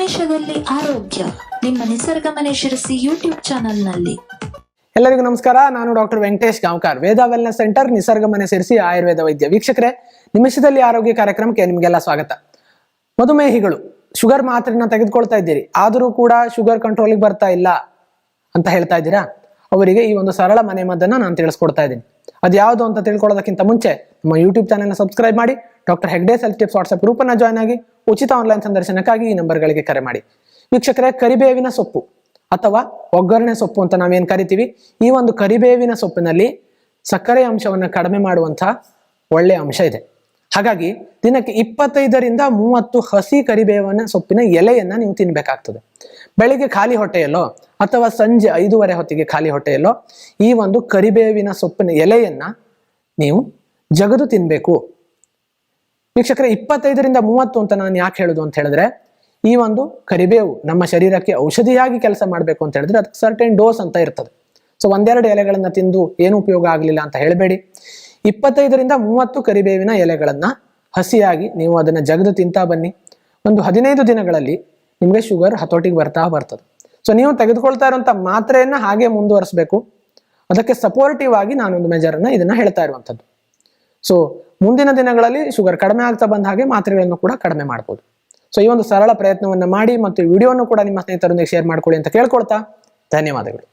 ನಿಮಿಷದಲ್ಲಿ ಆರೋಗ್ಯ ನಿಮ್ಮ ನಿಸರ್ಗ ಮನೆ ಶಿರಸಿ ಯೂಟ್ಯೂಬ್ ಚಾನೆಲ್ನಲ್ಲಿ. ಎಲ್ಲರಿಗೂ ನಮಸ್ಕಾರ. ನಾನು ಡಾಕ್ಟರ್ ವೆಂಕಟೇಶ್ ಗಾಂವ್ಕರ್, ವೇದ ವೆಲ್ನೆಸ್ ಸೆಂಟರ್, ನಿಸರ್ಗ ಮನೆ ಸೇರಿಸಿ ಆಯುರ್ವೇದ ವೈದ್ಯ. ವೀಕ್ಷಕರೇ, ನಿಮಿಷದಲ್ಲಿ ಆರೋಗ್ಯ ಕಾರ್ಯಕ್ರಮಕ್ಕೆ ನಿಮಗೆಲ್ಲ ಸ್ವಾಗತ. ಮಧುಮೇಹಿಗಳು ಶುಗರ್ ಮಾತ್ರೆನ ತೆಗೆದುಕೊಳ್ತಾ ಇದ್ದೀರಿ, ಆದರೂ ಕೂಡ ಶುಗರ್ ಕಂಟ್ರೋಲಿಗೆ ಬರ್ತಾ ಇಲ್ಲ ಅಂತ ಹೇಳ್ತಾ ಇದ್ದೀರಾ. ಅವರಿಗೆ ಈ ಒಂದು ಸರಳ ಮನೆ ಮದ್ದನ್ನ ನಾನು ತಿಳಿಸ್ಕೊಡ್ತಾ ಇದ್ದೀನಿ. ಅದು ಯಾವುದು ಅಂತ ತಿಳ್ಕೊಳ್ಳೋದಕ್ಕಿಂತ ಮುಂಚೆ ನಮ್ಮ ಯೂಟ್ಯೂಬ್ ಚಾನೆಲ್ನ ಸಬ್ಸ್ಕ್ರೈಬ್ ಮಾಡಿ, doctor Hegde's health tips WhatsApp group ಅನ್ನ ಜಾಯ್ನ್ ಆಗಿ ಉಚಿತ ಆನ್ಲೈನ್ ಸಂದರ್ಶನಕ್ಕಾಗಿ ಈ ನಂಬರ್ಗಳಿಗೆ ಕರೆ ಮಾಡಿ. ವೀಕ್ಷಕರೇ, ಕರಿಬೇವಿನ ಸೊಪ್ಪು ಅಥವಾ ಒಗ್ಗರಣೆ ಸೊಪ್ಪು ಅಂತ ನಾವೇನ್ ಕರಿತೀವಿ, ಈ ಒಂದು ಕರಿಬೇವಿನ ಸೊಪ್ಪಿನಲ್ಲಿ ಸಕ್ಕರೆ ಅಂಶವನ್ನು ಕಡಿಮೆ ಮಾಡುವಂತಹ ಒಳ್ಳೆಯ ಅಂಶ ಇದೆ. ಹಾಗಾಗಿ ದಿನಕ್ಕೆ 25ರಿಂದ 30 ಹಸಿ ಕರಿಬೇವಿನ ಸೊಪ್ಪಿನ ಎಲೆಯನ್ನ ನೀವು ತಿನ್ಬೇಕಾಗ್ತದೆ. ಬೆಳಿಗ್ಗೆ ಖಾಲಿ ಹೊಟ್ಟೆಯಲ್ಲೋ ಅಥವಾ ಸಂಜೆ 5:30 ಹೊತ್ತಿಗೆ ಖಾಲಿ ಹೊಟ್ಟೆಯಲ್ಲೋ ಈ ಒಂದು ಕರಿಬೇವಿನ ಸೊಪ್ಪಿನ ಎಲೆಯನ್ನ ನೀವು ಜಗದು ತಿನ್ಬೇಕು. ವೀಕ್ಷಕರೇ, 25ರಿಂದ 30 ಅಂತ ನಾನು ಯಾಕೆ ಹೇಳುದು ಅಂತ ಹೇಳಿದ್ರೆ, ಈ ಒಂದು ಕರಿಬೇವು ನಮ್ಮ ಶರೀರಕ್ಕೆ ಔಷಧಿಯಾಗಿ ಕೆಲಸ ಮಾಡಬೇಕು ಅಂತ ಹೇಳಿದ್ರೆ ಅದಕ್ಕೆ ಸರ್ಟೆನ್ ಡೋಸ್ ಅಂತ ಇರ್ತದೆ. ಸೊ ಒಂದೆರಡು ಎಲೆಗಳನ್ನ ತಿಂದು ಏನು ಉಪಯೋಗ ಆಗಲಿಲ್ಲ ಅಂತ ಹೇಳಬೇಡಿ. 25ರಿಂದ 30 ಕರಿಬೇವಿನ ಎಲೆಗಳನ್ನ ಹಸಿಯಾಗಿ ನೀವು ಅದನ್ನ ಜಗದು ತಿಂತಾ ಬನ್ನಿ. ಒಂದು 15 ದಿನಗಳಲ್ಲಿ ನಿಮಗೆ ಶುಗರ್ ಹತೋಟಿಗೆ ಬರ್ತದೆ. ಸೊ ನೀವು ತೆಗೆದುಕೊಳ್ತಾ ಇರುವಂತ ಮಾತ್ರೆಯನ್ನ ಹಾಗೆ ಮುಂದುವರಿಸಬೇಕು. ಅದಕ್ಕೆ ಸಪೋರ್ಟಿವ್ ಆಗಿ ನಾನೊಂದು ಮೆಜರನ್ನ ಇದನ್ನ ಹೇಳ್ತಾ ಇರುವಂತದ್ದು. ಸೊ ಮುಂದಿನ ದಿನಗಳಲ್ಲಿ ಶುಗರ್ ಕಡಿಮೆ ಆಗ್ತಾ ಬಂದ ಹಾಗೆ ಮಾತ್ರೆಗಳನ್ನು ಕೂಡ ಕಡಿಮೆ ಮಾಡ್ಬೋದು. ಸೊ ಈ ಒಂದು ಸರಳ ಪ್ರಯತ್ನವನ್ನ ಮಾಡಿ ಮತ್ತು ವಿಡಿಯೋವನ್ನು ಕೂಡ ನಿಮ್ಮ ಸ್ನೇಹಿತರೊಂದಿಗೆ ಶೇರ್ ಮಾಡ್ಕೊಳ್ಳಿ ಅಂತ ಕೇಳ್ಕೊಳ್ತಾ ಧನ್ಯವಾದಗಳು.